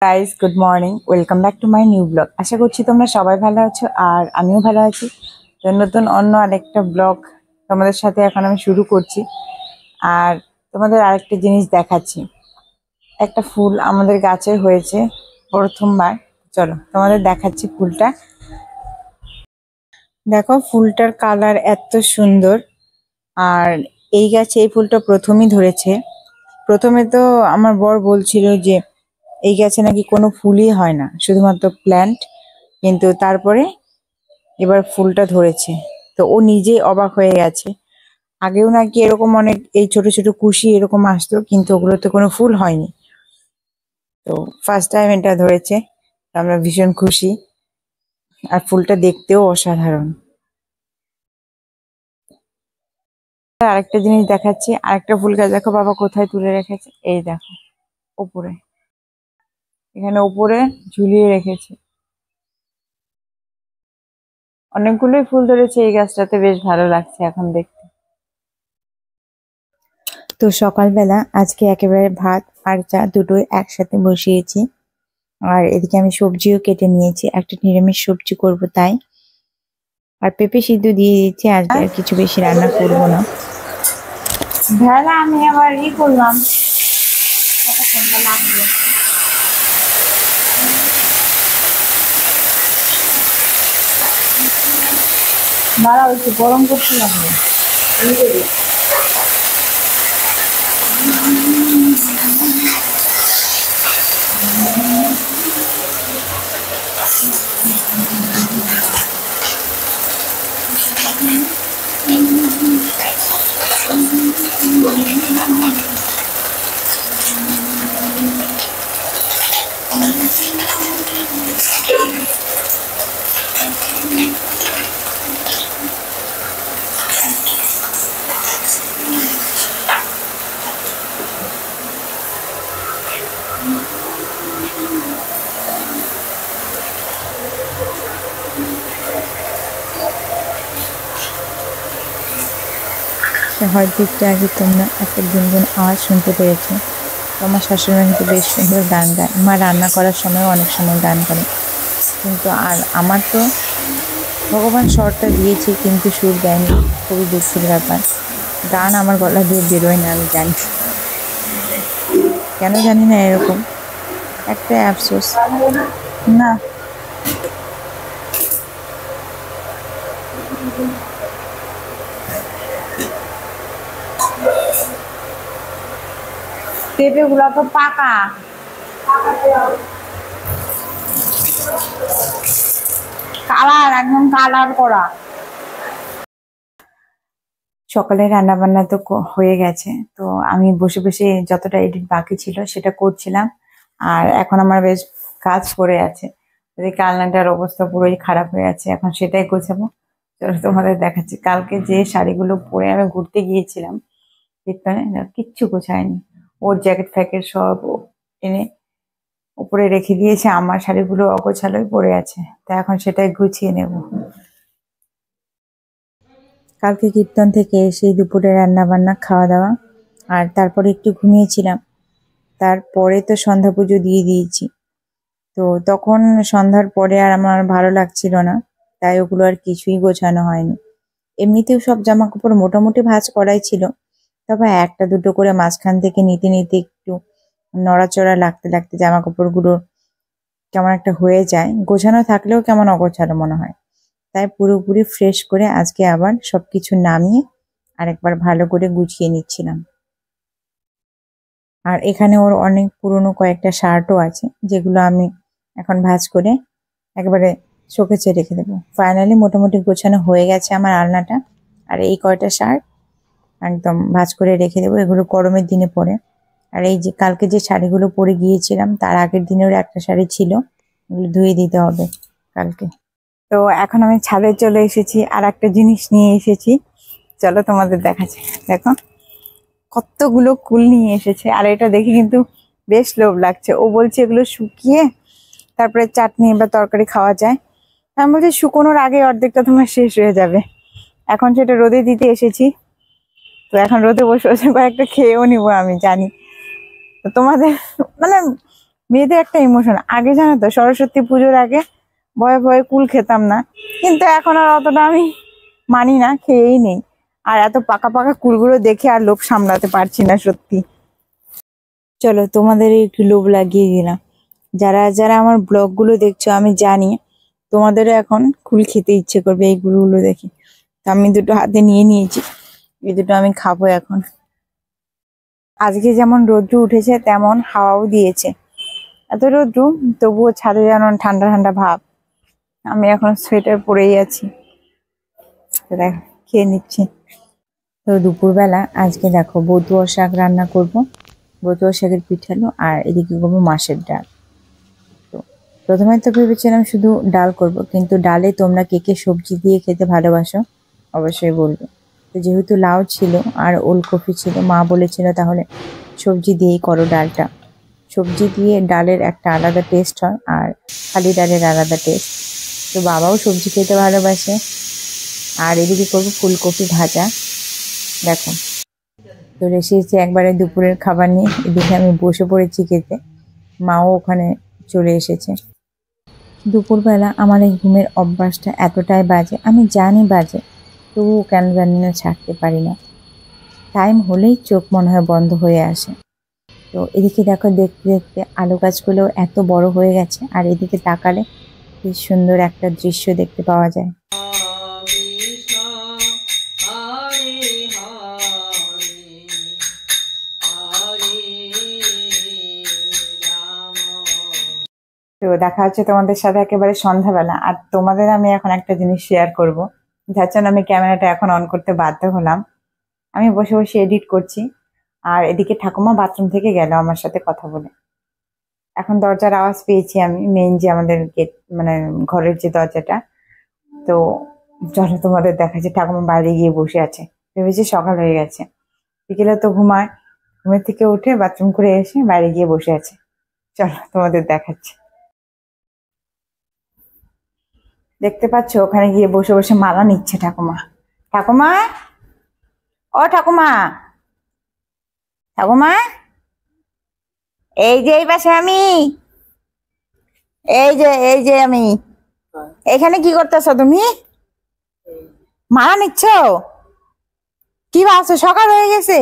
Guys, good morning. Welcome back to my new blog. আশা করছি তোমরা সবাই ভালো আছো আর আমিও ভালো আছি। তো নতুন অন্য আরেকটা ব্লগ তোমাদের সাথে এখন আমি শুরু করছি। আর তোমাদের আরেকটা জিনিস দেখাচ্ছি। একটা ফুল আমাদের গাছে হয়েছে প্রথমবার। চলো তোমাদের দেখাচ্ছি ফুলটা। দেখো ফুলটার কালার এত সুন্দর। আর এই গাছে এই ফুলটা প্রথমই ধরেছে। প্রথমে তো আমার বর বলছিল যে এই গাছে নাকি কোনো ফুলই হয় না, শুধুমাত্র প্ল্যান্ট। কিন্তু তারপরে এবার ফুলটা ধরেছে। তো ও নিজেই অবাক হয়ে গেছে। আগেও নাকি এরকম অনেক এই ছোট ছোট কুশি এরকম আসতো, কিন্তু ওগুলোতে কোনো ফুল হয়নি। তো ফার্স্ট টাইম এটা ধরেছে। তো আমরা ভীষণ খুশি। আর ফুলটা দেখতেও অসাধারণ। আর আরেকটা জিনিস দেখাচ্ছি, আরেকটা ফুল গাছ দেখো বাবা কোথায় তুলে রেখেছে। এই দেখো ওপরে, এখানে ওপরে ঝুলিয়ে রেখেছে। অনেকগুলোই ফুল ধরেছে এই গাছটাতে, বেশ ভালো লাগছে এখন দেখতে। তো সকালবেলা আজকে একেবারে ভাত আর চা দুটোই একসাথে বসিয়েছি। আর এদিকে আমি সবজিও কেটে নিয়েছি, একটা নিরামিষ সবজি করব তাই। আর পেঁপে সিদ্ধ দিয়ে দিয়েছি, আজকে আর কিছু বেশি রান্না করব না। ভেলা আমি আবার করলাম, দাঁড়া একটু গরম করছিলাম। হয়তো একটু আগে তোমরা একটা গুনগুন আওয়াজ শুনতে পেরেছো। তো আমার শাশুড়ি কিন্তু বেশ সুন্দর গান গায়। মা রান্না করার সময় অনেক সময় গান করে, কিন্তু আর আমার তো ভগবান স্বরটা দিয়েছে কিন্তু সুর দেয়নি। খুবই দুঃখের ব্যাপার। গান আমার গলা দিয়ে বেরোয় না, আমি জানি কেন জানি না, এরকম একটা আফসোস। না, পেঁপে গুলা তো পাকা, কালার একদম কালার করা। সকালে রান্না বান্না তো হয়ে গেছে। তো আমি বসে বসে যতটা এডিট বাকি ছিল সেটা করছিলাম। আর এখন আমার বেশ কাজ পড়ে আছে। এদিকে আলনাটার অবস্থা পুরোই খারাপ হয়ে আছে, এখন সেটাই গোছাবো। চলো তোমাদের দেখাচ্ছি। কালকে যে শাড়িগুলো পরে আমি ঘুরতে গিয়েছিলাম কীর্তনে, কিচ্ছু গোছায়নি। ওর জ্যাকেট ফ্যাকেট সব এনে উপরে রেখে দিয়েছে, আমার শাড়িগুলো অগোছালোই পড়ে আছে। তা এখন সেটাই গুছিয়ে নেব। কালকে কীর্তন থেকে এসে দুপুরে রান্না বান্না খাওয়া দাওয়া, আর তারপরে একটু ঘুমিয়েছিলাম। তারপরে তো সন্ধ্যা পুজো দিয়ে দিয়েছি। তো তখন সন্ধ্যার পরে আর আমার ভালো লাগছিল না, তাই ওগুলো আর কিছুই গোছানো হয়নি। এমনিতেও সব জামা কাপড় মোটামুটি ভাঁজ করাই ছিল, তবে একটা দুটো করে মাঝখান থেকে নিতে নিতে একটু নড়াচড়া লাগতে লাগতে জামা কাপড়গুলো কেমন একটা হয়ে যায়, গোছানো থাকলেও কেমন অগোছালো মনে হয়। তাই পুরোপুরি ফ্রেশ করে আজকে আবার সবকিছু নামিয়ে আরেকবার ভালো করে গুছিয়ে নিচ্ছিলাম। আর এখানে ওর অনেক পুরনো কয়েকটা শার্টও আছে, যেগুলো আমি এখন ভাঁজ করে একেবারে শোকেসে রেখে দেবো। ফাইনালি মোটামুটি গোছানো হয়ে গেছে আমার আলনাটা। আর এই কয়টা শার্ট একদম ভাঁজ করে রেখে দেবো, এগুলো গরমের দিনে পরে। আর এই যে কালকে যে শাড়িগুলো পরে গিয়েছিলাম তার আগের দিনেরও একটা শাড়ি ছিল, এগুলো ধুয়ে দিতে হবে কালকে। তো এখন আমি ছাদে চলে এসেছি, আর একটা জিনিস নিয়ে এসেছি। চলো তোমাদের দেখাচ্ছি। দেখো কতগুলো কুল নিয়ে এসেছে, আর এটা দেখে কিন্তু বেশ লোভ লাগছে। ও বলছে এগুলো শুকিয়ে তারপরে চাটনি বা তরকারি খাওয়া যায়। আমি বলছি শুকোনোর আগে অর্ধেকটা তোমার শেষ হয়ে যাবে। এখন সেটা রোদে দিতে এসেছি। তো এখন রোদে বসে বসে কয়েকটা খেয়েও নিবো, আমি জানি। তো তোমাদের মানে মেয়েদের একটা ইমোশন। আগে জানো তো, সরস্বতী পুজোর আগে ভয়ে ভয়ে কুল খেতাম না, কিন্তু এখন আর অতটা আমি মানি না, খেয়েই নেই। আর এত পাকা পাকা কুলগুলো দেখে আর লোভ সামলাতে পারছি না সত্যি। চলো তোমাদের একটু লোভ লাগিয়ে দিলাম। যারা যারা আমার ব্লগ গুলো দেখছো, আমি জানি তোমাদেরও এখন কুল খেতে ইচ্ছে করবে এই কুলগুলো দেখে। তো আমি দুটো হাতে নিয়ে নিয়েছি, এই দুটো আমি খাবো এখন। আজকে যেমন রোদ্রু উঠেছে তেমন হাওয়াও দিয়েছে। এত রোদ্রু, তবুও ছাদে যেন ঠান্ডা ঠান্ডা ভাব। আমি এখন সোয়েটার পরেই আছি। তো দেখ, খেয়ে নিচ্ছি। তো দুপুরবেলা আজকে দেখো বতুয়া শাক রান্না করব, বতুয়া শাকের পিঠালো, আর এদিকে করবো মাছের ডাল। তো প্রথমে তো ভেবেছিলাম শুধু ডাল করব, কিন্তু ডালে তোমরা কে কে সবজি দিয়ে খেতে ভালোবাসো অবশ্যই বলবে। তো যেহেতু লাউ ছিল আর ওলকপি ছিল, মা বলেছিল তাহলে সবজি দিয়েই করো ডালটা। সবজি দিয়ে ডালের একটা আলাদা টেস্ট হয়, আর খালি ডালের আলাদা টেস্ট। তো বাবাও সবজি খেতে ভালোবাসে। আর এদিকে করবো ফুলকপি ভাজা। দেখো, তো এসেছি একবারে দুপুরের খাবার নিয়ে। এদিকে আমি বসে পড়েছি খেতে, মাও ওখানে চলে এসেছে। দুপুরবেলা আমার এই ঘুমের অভ্যাসটা এতটাই বাজে, আমি জানি বাজে, তবুও কেন জানি না ছাড়তে পারি না। টাইম হলেই চোখ মনে হয় বন্ধ হয়ে আসে। তো এদিকে দেখো, দেখতে দেখতে আলু গাছগুলো এত বড় হয়ে গেছে, আর এদিকে তাকালে বেশ সুন্দর একটা দৃশ্য দেখতে পাওয়া যায়। তো দেখা হচ্ছে তোমাদের সাথে একেবারে সন্ধ্যাবেলা। আর তোমাদের আমি এখন একটা জিনিস শেয়ার করব, যার জন্য আমি ক্যামেরাটা এখন অন করতে বাধ্য হলাম। আমি বসে বসে এডিট করছি, আর এদিকে ঠাকুমা বাথরুম থেকে গেল আমার সাথে কথা বলে। এখন দরজার আওয়াজ পেয়েছি আমি, মেইন যে আমাদের গেট, মানে ঘরের যে দরজাটা। তো চলো তোমাদের দেখাচ্ছি, ঠাকুমা বাইরে গিয়ে বসে আছে। ভেবেছি সকাল হয়ে গেছে, বিকেলে তো ঘুমায়, ঘুমের থেকে উঠে বাথরুম করে এসে বাইরে গিয়ে বসে আছে। চলো তোমাদের দেখাচ্ছি। দেখতে পাচ্ছ, ওখানে গিয়ে বসে বসে মালা নিচ্ছে ঠাকুমা। ঠাকুমা, ও ঠাকুমা, ঠাকুমা, এই যে এই পাশে আমি, এই যে আমি। এখানে কি করতেছো তুমি? মালা নিচ্ছ? কি ভাবছো সকাল হয়ে গেছে?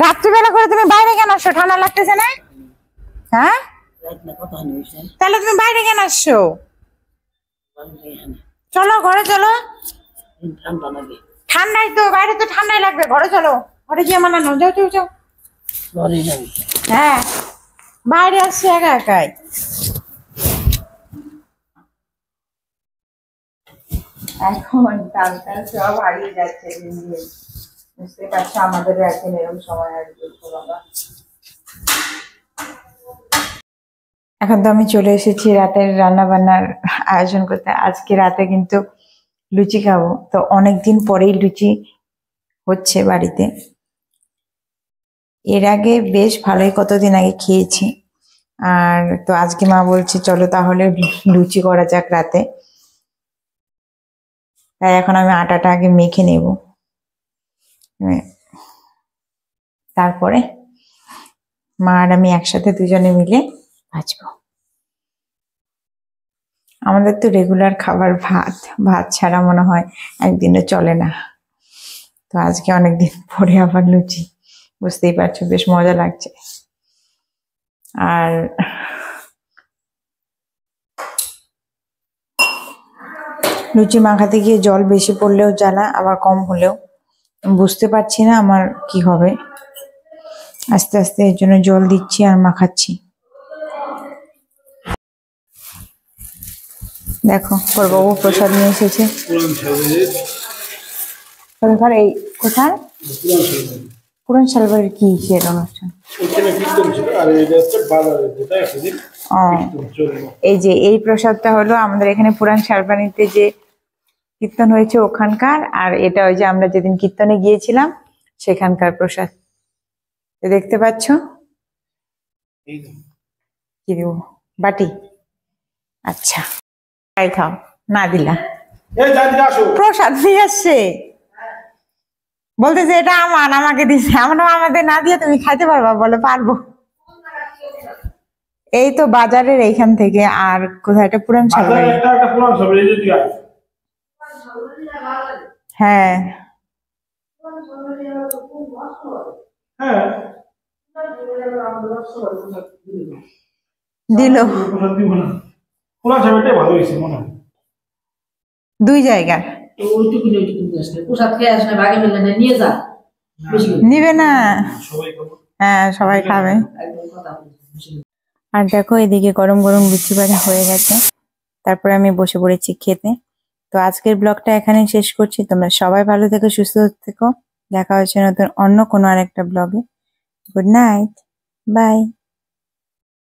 রাত্রিবেলা করে তুমি বাইরে কেন আসছো? ঠান্ডা লাগতেছে না? হ্যাঁ, তাহলে তুমি বাইরে কেন আসছো? চলো ঘরে চলো। ঠান্ডাই তো, বাইরে তো ঠান্ডাই লাগবে, ঘরে চলো। ঘরে গিয়ে মানা নাও, যাও যাও যাও। হ্যাঁ, বাইরে আসছি একা একাই। এখন তাল তাল সব হারিয়ে যাচ্ছে দিন দিন। বুঝতে পারছো, আমাদের এখন এরকম সময় আসবে বাবা। এখন তো আমি চলে এসেছি রাতের রান্না বান্নার আয়োজন করতে। আজকে রাতে কিন্তু লুচি খাবো। তো অনেকদিন পরেই লুচি হচ্ছে বাড়িতে। এর আগে বেশ ভালোই কতদিন আগে খেয়েছি। আর তো আজকে মা বলছে চলো তাহলে লুচি করা যাক রাতে। তাই এখন আমি আটাটা আগে মেখে নেব, তারপরে মা আর আমি একসাথে দুজনে মিলে ভাজবো। আমাদের তো রেগুলার খাবার ভাত, ভাত ছাড়া মনে হয় একদিনও চলে না। তো আজকে অনেকদিন পরে আবার লুচি, বুঝতেই পারছো বেশ মজা লাগছে। আর লুচি মাখাতে গিয়ে জল বেশি পড়লেও জ্বালা, আবার কম হলেও বুঝতে পারছি না আমার কি হবে। আস্তে আস্তে এর জন্য জল দিচ্ছি আর মাখাচ্ছি। দেখো বড়বাবু প্রসাদ নিয়ে এসেছে। এই কোথায় পুরান শালবাড়ির কি সে অনুষ্ঠান? এই যে এই প্রসাদটা হলো আমাদের এখানে পুরান শালবাড়িতে যে কীর্তন হয়েছে ওখানকার, আর এটা ওই যে আমরা যেদিন কীর্তনে গিয়েছিলাম সেখানকার প্রসাদ। দেখতে পাচ্ছ, কি দেব বাটি? আচ্ছা তাই খাও, না দিলা। প্রসাদ নিয়ে আসছে, বলতেছে এটা আমার, আমাকে দিছে। আমরা আমাদের না দিয়ে তুমি খাইতে পারবা? বলে পারবো। এই তো বাজারের এইখান থেকে। আর কোথায়? এটা পুরান সালবাড়ি। হ্যাঁ দিল দুই জায়গা নিবে না। হ্যাঁ সবাই খাবে। আর দেখো এদিকে গরম গরম লুচি ভাজা হয়ে গেছে, তারপরে আমি বসে পড়েছি খেতে। তো আজকের ব্লগটা এখানেই শেষ করছি। তোমরা সবাই ভালো থেকো, সুস্থ থেকো। দেখা হচ্ছে নতুন অন্য কোনো আরেকটা ব্লগে। Good night, by.